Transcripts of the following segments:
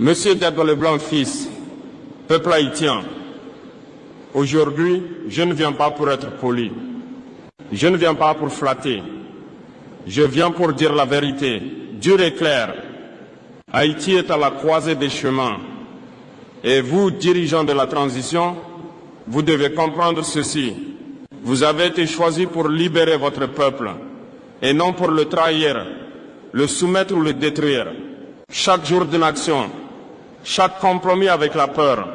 Monsieur Edgar Leblanc fils, peuple haïtien, aujourd'hui, je ne viens pas pour être poli. Je ne viens pas pour flatter. Je viens pour dire la vérité, dure et claire. Haïti est à la croisée des chemins. Et vous, dirigeants de la transition, vous devez comprendre ceci. Vous avez été choisis pour libérer votre peuple, et non pour le trahir, le soumettre ou le détruire. Chaque jour d'une action, chaque compromis avec la peur,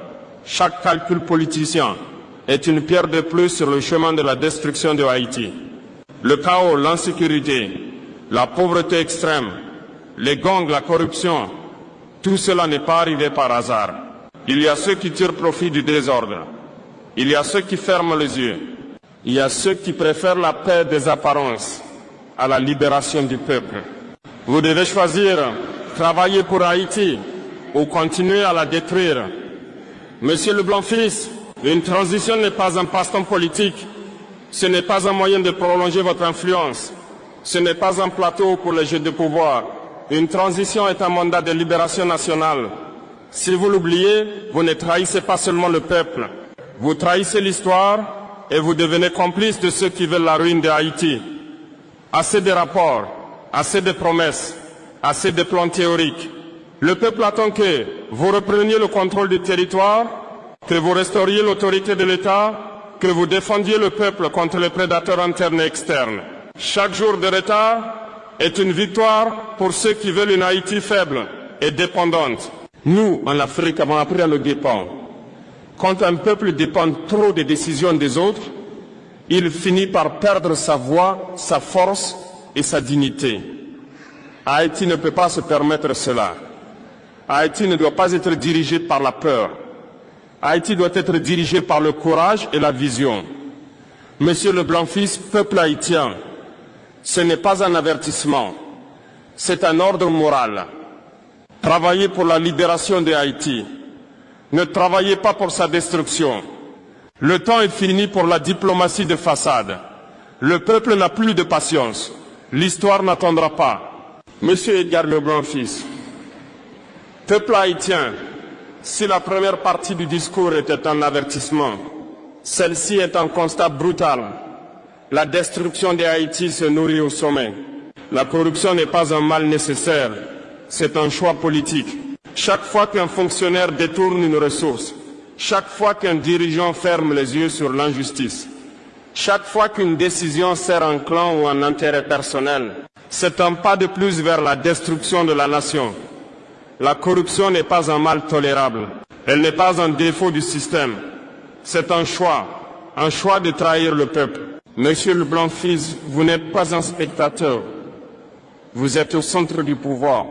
chaque calcul politicien est une pierre de plus sur le chemin de la destruction de Haïti. Le chaos, l'insécurité, la pauvreté extrême, les gangs, la corruption, tout cela n'est pas arrivé par hasard. Il y a ceux qui tirent profit du désordre. Il y a ceux qui ferment les yeux. Il y a ceux qui préfèrent la paix des apparences à la libération du peuple. Vous devez choisir, travailler pour Haïti ou continuer à la détruire. Monsieur Leblanc fils, une transition n'est pas un passe-temps politique. Ce n'est pas un moyen de prolonger votre influence. Ce n'est pas un plateau pour les jeux de pouvoir. Une transition est un mandat de libération nationale. Si vous l'oubliez, vous ne trahissez pas seulement le peuple. Vous trahissez l'histoire et vous devenez complice de ceux qui veulent la ruine de Haïti. Assez de rapports, assez de promesses, assez de plans théoriques. Le peuple attend que vous repreniez le contrôle du territoire, que vous restauriez l'autorité de l'État, que vous défendiez le peuple contre les prédateurs internes et externes. Chaque jour de retard est une victoire pour ceux qui veulent une Haïti faible et dépendante. Nous, en Afrique, avons appris à nous dépendre. Quand un peuple dépend trop des décisions des autres, il finit par perdre sa voix, sa force et sa dignité. Haïti ne peut pas se permettre cela. Haïti ne doit pas être dirigé par la peur. Haïti doit être dirigé par le courage et la vision. Monsieur Leblanc fils, peuple haïtien, ce n'est pas un avertissement, c'est un ordre moral. Travaillez pour la libération de Haïti. Ne travaillez pas pour sa destruction. Le temps est fini pour la diplomatie de façade. Le peuple n'a plus de patience. L'histoire n'attendra pas. Monsieur Edgar Leblanc fils, peuple haïtien, si la première partie du discours était un avertissement, celle-ci est un constat brutal. La destruction de Haïti se nourrit au sommet. La corruption n'est pas un mal nécessaire, c'est un choix politique. Chaque fois qu'un fonctionnaire détourne une ressource, chaque fois qu'un dirigeant ferme les yeux sur l'injustice, chaque fois qu'une décision sert un clan ou un intérêt personnel, c'est un pas de plus vers la destruction de la nation. La corruption n'est pas un mal tolérable. Elle n'est pas un défaut du système. C'est un choix de trahir le peuple. Monsieur Leblanc fils, vous n'êtes pas un spectateur. Vous êtes au centre du pouvoir.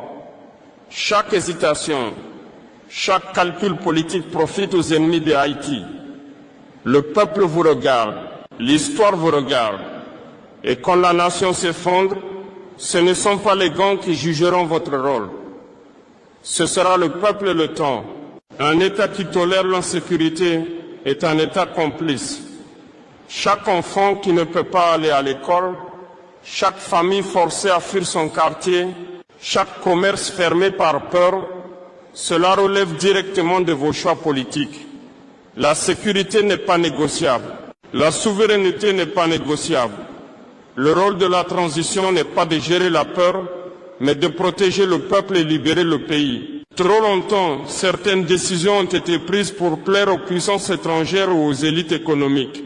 Chaque hésitation, chaque calcul politique profite aux ennemis de Haïti. Le peuple vous regarde, l'histoire vous regarde. Et quand la nation s'effondre, ce ne sont pas les gangs qui jugeront votre rôle. Ce sera le peuple et le temps. Un État qui tolère l'insécurité est un État complice. Chaque enfant qui ne peut pas aller à l'école, chaque famille forcée à fuir son quartier, chaque commerce fermé par peur, cela relève directement de vos choix politiques. La sécurité n'est pas négociable. La souveraineté n'est pas négociable. Le rôle de la transition n'est pas de gérer la peur, mais de protéger le peuple et libérer le pays. Trop longtemps, certaines décisions ont été prises pour plaire aux puissances étrangères ou aux élites économiques.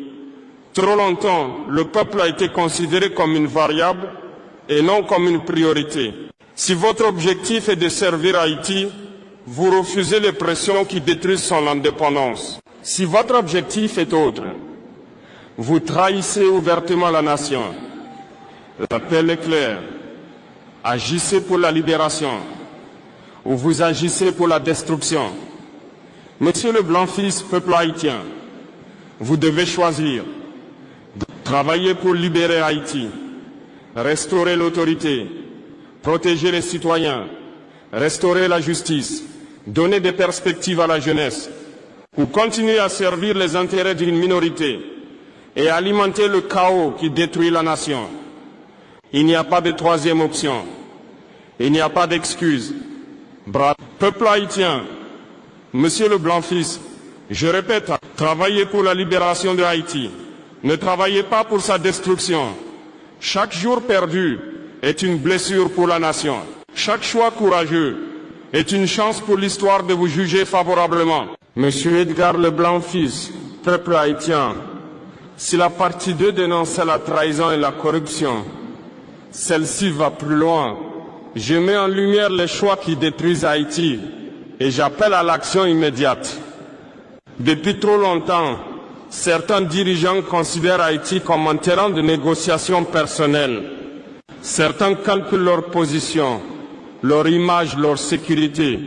Trop longtemps, le peuple a été considéré comme une variable et non comme une priorité. Si votre objectif est de servir Haïti, vous refusez les pressions qui détruisent son indépendance. Si votre objectif est autre, vous trahissez ouvertement la nation. L'appel est clair. Agissez pour la libération ou vous agissez pour la destruction. Monsieur Leblanc fils, peuple haïtien, vous devez choisir. Travailler pour libérer Haïti, restaurer l'autorité, protéger les citoyens, restaurer la justice, donner des perspectives à la jeunesse, ou continuer à servir les intérêts d'une minorité et alimenter le chaos qui détruit la nation. Il n'y a pas de troisième option. Il n'y a pas d'excuse. Bravo. Peuple haïtien, Monsieur le Blanc-Fils, je répète, travaillez pour la libération de Haïti. Ne travaillez pas pour sa destruction. Chaque jour perdu est une blessure pour la nation. Chaque choix courageux est une chance pour l'histoire de vous juger favorablement. Monsieur Edgar le Blanc-Fils, peuple haïtien, si la partie 2 dénonçait la trahison et la corruption, celle-ci va plus loin. Je mets en lumière les choix qui détruisent Haïti et j'appelle à l'action immédiate. Depuis trop longtemps, certains dirigeants considèrent Haïti comme un terrain de négociation personnelle. Certains calculent leur position, leur image, leur sécurité.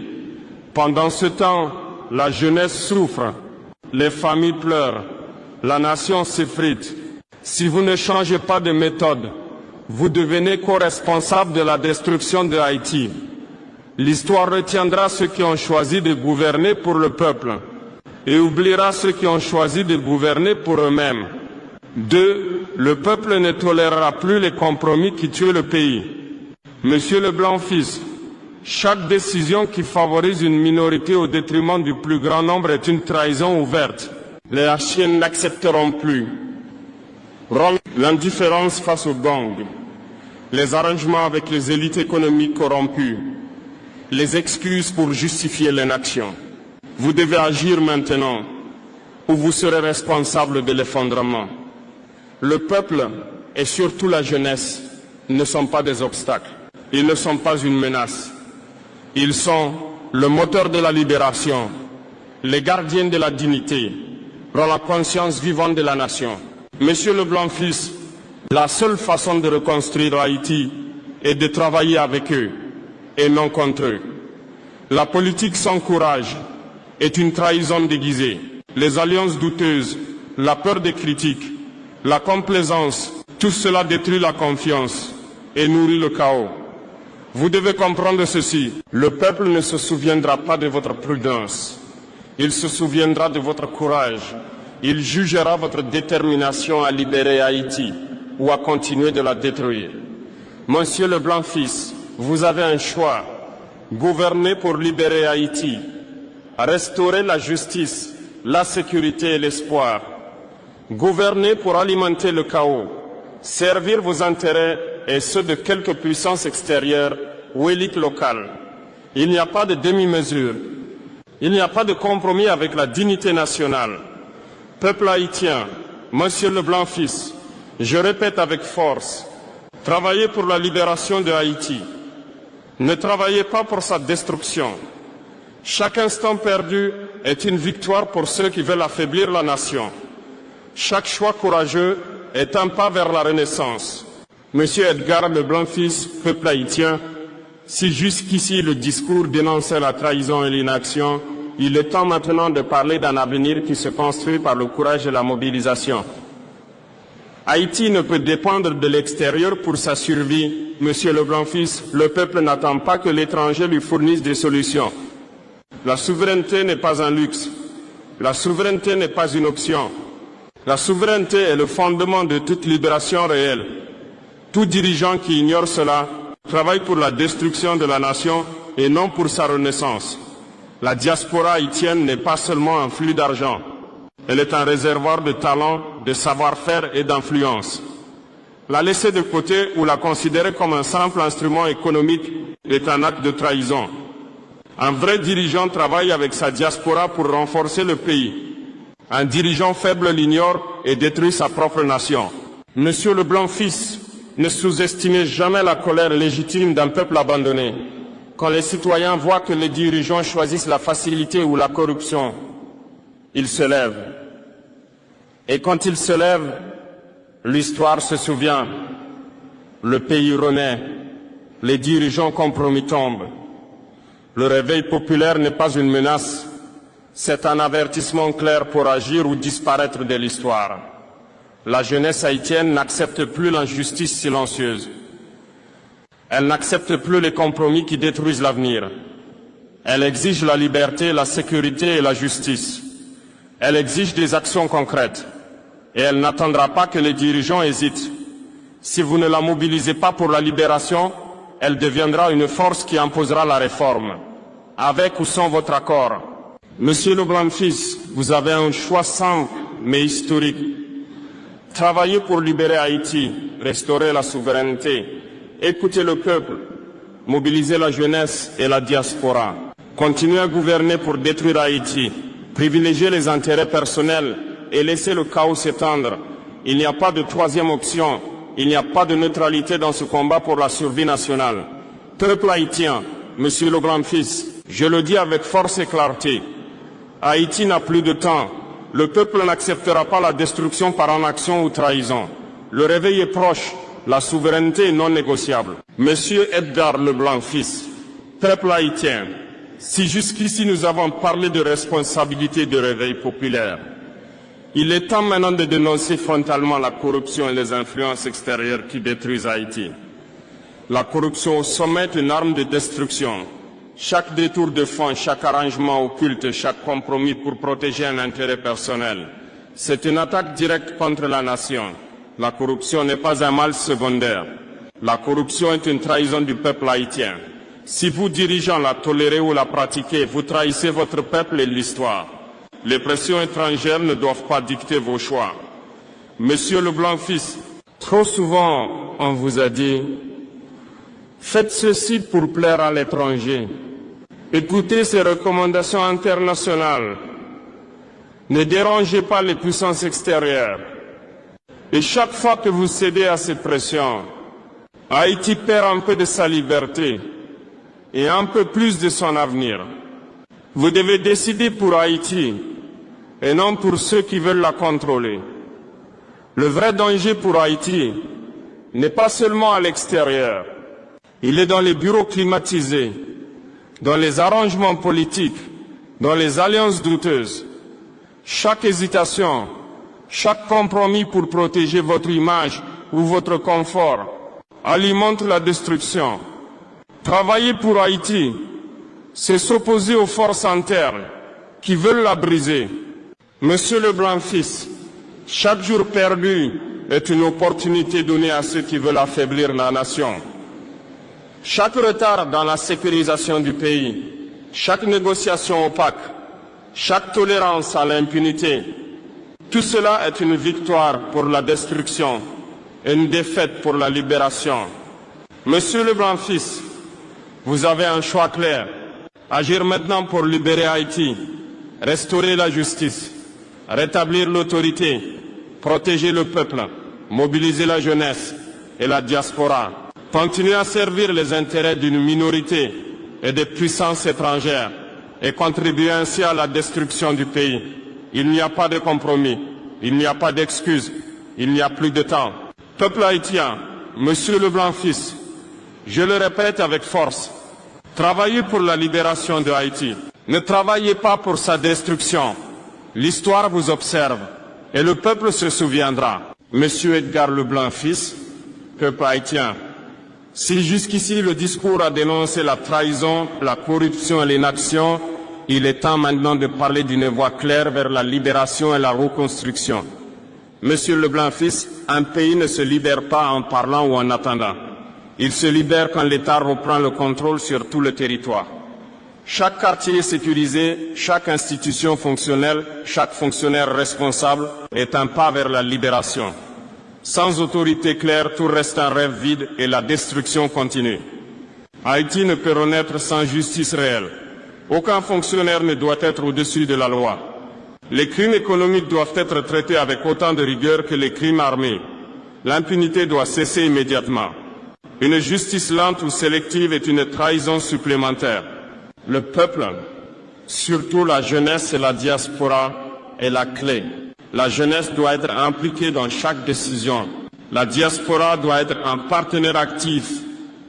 Pendant ce temps, la jeunesse souffre, les familles pleurent, la nation s'effrite. Si vous ne changez pas de méthode, vous devenez co-responsable de la destruction de Haïti. L'histoire retiendra ceux qui ont choisi de gouverner pour le peuple et oubliera ceux qui ont choisi de gouverner pour eux-mêmes. 2. Le peuple ne tolérera plus les compromis qui tuent le pays. Monsieur le Blanc-Fils, chaque décision qui favorise une minorité au détriment du plus grand nombre est une trahison ouverte. Les Haïtiens n'accepteront plus l'indifférence face aux gangs, les arrangements avec les élites économiques corrompues, les excuses pour justifier l'inaction. Vous devez agir maintenant ou vous serez responsable de l'effondrement. Le peuple et surtout la jeunesse ne sont pas des obstacles. Ils ne sont pas une menace. Ils sont le moteur de la libération, les gardiens de la dignité, pour la conscience vivante de la nation. Monsieur le Blanc-Fils, la seule façon de reconstruire Haïti est de travailler avec eux et non contre eux. La politique sans courage est une trahison déguisée. Les alliances douteuses, la peur des critiques, la complaisance, tout cela détruit la confiance et nourrit le chaos. Vous devez comprendre ceci. Le peuple ne se souviendra pas de votre prudence. Il se souviendra de votre courage. Il jugera votre détermination à libérer Haïti ou à continuer de la détruire. Monsieur le Blanc-Fils, vous avez un choix. Gouverner pour libérer Haïti, restaurer la justice, la sécurité et l'espoir. Gouverner pour alimenter le chaos, servir vos intérêts et ceux de quelques puissances extérieures ou élites locales. Il n'y a pas de demi-mesure. Il n'y a pas de compromis avec la dignité nationale. Peuple haïtien, Monsieur le Blanc-Fils, je répète avec force, travaillez pour la libération de Haïti. Ne travaillez pas pour sa destruction. Chaque instant perdu est une victoire pour ceux qui veulent affaiblir la nation. Chaque choix courageux est un pas vers la renaissance. Monsieur Edgar le Blanc-Fils, peuple haïtien, si jusqu'ici le discours dénonçait la trahison et l'inaction, il est temps maintenant de parler d'un avenir qui se construit par le courage et la mobilisation. Haïti ne peut dépendre de l'extérieur pour sa survie. Monsieur le Blanc-Fils, le peuple n'attend pas que l'étranger lui fournisse des solutions. La souveraineté n'est pas un luxe. La souveraineté n'est pas une option. La souveraineté est le fondement de toute libération réelle. Tout dirigeant qui ignore cela travaille pour la destruction de la nation et non pour sa renaissance. La diaspora haïtienne n'est pas seulement un flux d'argent. Elle est un réservoir de talent, de savoir-faire et d'influence. La laisser de côté ou la considérer comme un simple instrument économique est un acte de trahison. Un vrai dirigeant travaille avec sa diaspora pour renforcer le pays. Un dirigeant faible l'ignore et détruit sa propre nation. Monsieur le Blanc-Fils, ne sous-estimez jamais la colère légitime d'un peuple abandonné. Quand les citoyens voient que les dirigeants choisissent la facilité ou la corruption, ils se lèvent. Et quand ils se lèvent, l'histoire se souvient. Le pays renaît. Les dirigeants compromis tombent. Le réveil populaire n'est pas une menace. C'est un avertissement clair pour agir ou disparaître de l'histoire. La jeunesse haïtienne n'accepte plus l'injustice silencieuse. Elle n'accepte plus les compromis qui détruisent l'avenir. Elle exige la liberté, la sécurité et la justice. Elle exige des actions concrètes. Et elle n'attendra pas que les dirigeants hésitent. Si vous ne la mobilisez pas pour la libération, elle deviendra une force qui imposera la réforme. avec ou sans votre accord. Monsieur Leblanc-Fils, vous avez un choix simple mais historique. Travaillez pour libérer Haïti, restaurer la souveraineté, écouter le peuple, mobiliser la jeunesse et la diaspora. Continuez à gouverner pour détruire Haïti, privilégier les intérêts personnels et laisser le chaos s'étendre. Il n'y a pas de troisième option, il n'y a pas de neutralité dans ce combat pour la survie nationale. Peuple haïtien, Monsieur Leblanc-Fils, je le dis avec force et clarté, Haïti n'a plus de temps. Le peuple n'acceptera pas la destruction par inaction ou trahison. Le réveil est proche, la souveraineté est non négociable. Monsieur Edgar Leblanc-Fils, peuple haïtien, si jusqu'ici nous avons parlé de responsabilité de réveil populaire, il est temps maintenant de dénoncer frontalement la corruption et les influences extérieures qui détruisent Haïti. La corruption au sommet est une arme de destruction. Chaque détour de fonds, chaque arrangement occulte, chaque compromis pour protéger un intérêt personnel, c'est une attaque directe contre la nation. La corruption n'est pas un mal secondaire. La corruption est une trahison du peuple haïtien. Si vous, dirigeants, la tolérez ou la pratiquez, vous trahissez votre peuple et l'histoire. Les pressions étrangères ne doivent pas dicter vos choix. Monsieur Leblanc-Fils, trop souvent on vous a dit « Faites ceci pour plaire à l'étranger. Écoutez ces recommandations internationales. Ne dérangez pas les puissances extérieures. » Et chaque fois que vous cédez à cette pression, Haïti perd un peu de sa liberté et un peu plus de son avenir. Vous devez décider pour Haïti et non pour ceux qui veulent la contrôler. Le vrai danger pour Haïti n'est pas seulement à l'extérieur. Il est dans les bureaux climatisés, dans les arrangements politiques, dans les alliances douteuses. Chaque hésitation, chaque compromis pour protéger votre image ou votre confort alimente la destruction. Travailler pour Haïti, c'est s'opposer aux forces internes qui veulent la briser. Monsieur Leblanc-Fils, chaque jour perdu est une opportunité donnée à ceux qui veulent affaiblir la nation. Chaque retard dans la sécurisation du pays, chaque négociation opaque, chaque tolérance à l'impunité, tout cela est une victoire pour la destruction et une défaite pour la libération. Monsieur Leblanc-Fils, vous avez un choix clair. Agir maintenant pour libérer Haïti, restaurer la justice, rétablir l'autorité, protéger le peuple, mobiliser la jeunesse et la diaspora. Continuer à servir les intérêts d'une minorité et des puissances étrangères et contribuer ainsi à la destruction du pays. Il n'y a pas de compromis, il n'y a pas d'excuses, il n'y a plus de temps. Peuple haïtien, Monsieur Leblanc-Fils, je le répète avec force, travaillez pour la libération de Haïti. Ne travaillez pas pour sa destruction. L'histoire vous observe et le peuple se souviendra. Monsieur Edgar Leblanc-Fils, peuple haïtien, si jusqu'ici le discours a dénoncé la trahison, la corruption et l'inaction, il est temps maintenant de parler d'une voie claire vers la libération et la reconstruction. Monsieur Leblanc-Fils, un pays ne se libère pas en parlant ou en attendant. Il se libère quand l'État reprend le contrôle sur tout le territoire. Chaque quartier sécurisé, chaque institution fonctionnelle, chaque fonctionnaire responsable est un pas vers la libération. Sans autorité claire, tout reste un rêve vide et la destruction continue. Haïti ne peut renaître sans justice réelle. Aucun fonctionnaire ne doit être au-dessus de la loi. Les crimes économiques doivent être traités avec autant de rigueur que les crimes armés. L'impunité doit cesser immédiatement. Une justice lente ou sélective est une trahison supplémentaire. Le peuple, surtout la jeunesse et la diaspora, est la clé. La jeunesse doit être impliquée dans chaque décision. La diaspora doit être un partenaire actif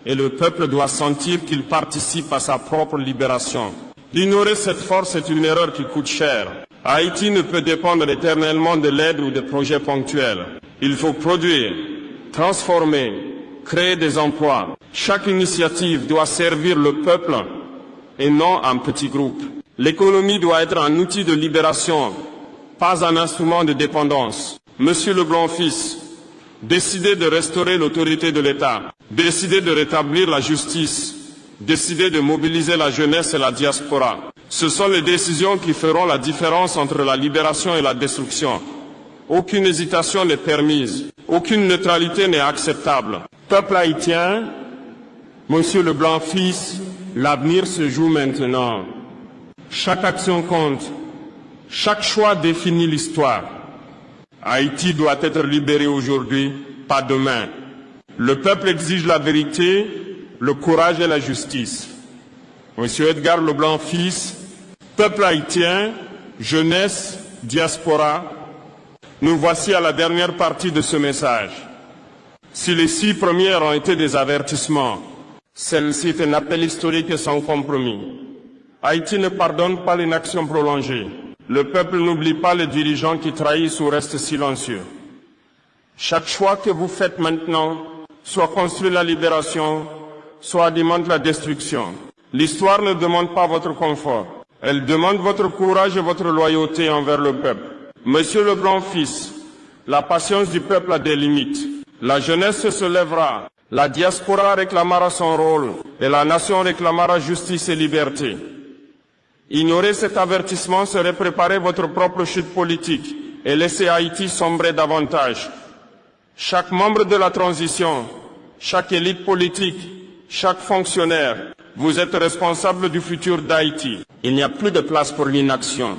et le peuple doit sentir qu'il participe à sa propre libération. Ignorer cette force est une erreur qui coûte cher. Haïti ne peut dépendre éternellement de l'aide ou de projets ponctuels. Il faut produire, transformer, créer des emplois. Chaque initiative doit servir le peuple et non un petit groupe. L'économie doit être un outil de libération, pas un instrument de dépendance. Monsieur Leblanc-Fils, décidez de restaurer l'autorité de l'État, décidez de rétablir la justice décidé de mobiliser la jeunesse et la diaspora. Ce sont les décisions qui feront la différence entre la libération et la destruction. Aucune hésitation n'est permise, aucune neutralité n'est acceptable. Peuple haïtien, Monsieur Leblanc-Fils, l'avenir se joue maintenant. Chaque action compte, chaque choix définit l'histoire. Haïti doit être libéré aujourd'hui, pas demain. Le peuple exige la vérité, le courage et la justice. Monsieur Edgar Leblanc-Fils, peuple haïtien, jeunesse, diaspora, nous voici à la dernière partie de ce message. Si les 6 premières ont été des avertissements, celle-ci est un appel historique sans compromis. Haïti ne pardonne pas l'inaction prolongée. Le peuple n'oublie pas les dirigeants qui trahissent ou restent silencieux. Chaque choix que vous faites maintenant, soit construit la libération, soit alimente la destruction. L'histoire ne demande pas votre confort. Elle demande votre courage et votre loyauté envers le peuple. Monsieur Leblanc-Fils, la patience du peuple a des limites. La jeunesse se lèvera, la diaspora réclamera son rôle et la nation réclamera justice et liberté. Ignorer cet avertissement serait préparer votre propre chute politique et laisser Haïti sombrer davantage. Chaque membre de la transition, chaque élite politique, chaque fonctionnaire, vous êtes responsable du futur d'Haïti. Il n'y a plus de place pour l'inaction,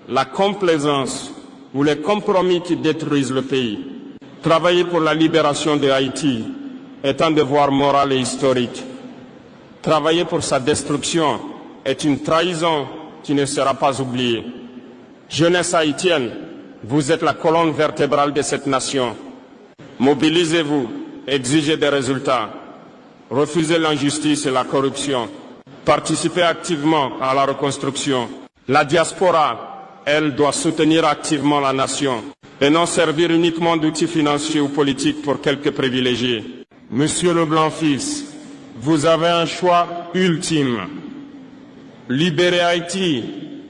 la complaisance ou les compromis qui détruisent le pays. Travailler pour la libération de Haïti est un devoir moral et historique. Travailler pour sa destruction est une trahison qui ne sera pas oubliée. Jeunesse haïtienne, vous êtes la colonne vertébrale de cette nation. Mobilisez-vous, exigez des résultats, refusez l'injustice et la corruption, participez activement à la reconstruction. La diaspora, elle, doit soutenir activement la nation et non servir uniquement d'outils financiers ou politiques pour quelques privilégiés. Monsieur Leblanc-Fils, vous avez un choix ultime. Libérer Haïti,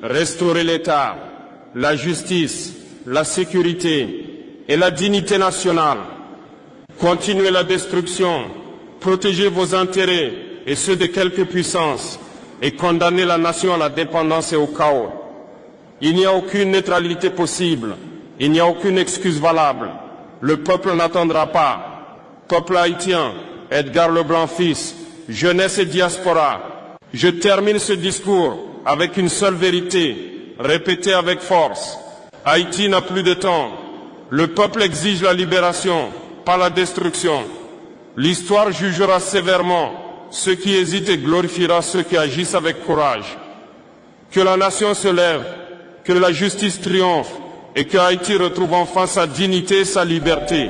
restaurer l'État, la justice, la sécurité et la dignité nationale. Continuez la destruction, protégez vos intérêts et ceux de quelques puissances et condamnez la nation à la dépendance et au chaos. Il n'y a aucune neutralité possible, il n'y a aucune excuse valable. Le peuple n'attendra pas. Peuple haïtien, Edgar Leblanc-Fils, jeunesse et diaspora, je termine ce discours avec une seule vérité, répétée avec force. Haïti n'a plus de temps. Le peuple exige la libération, pas la destruction. L'histoire jugera sévèrement ceux qui hésitent et glorifiera ceux qui agissent avec courage. Que la nation se lève, que la justice triomphe et que Haïti retrouve enfin sa dignité et sa liberté.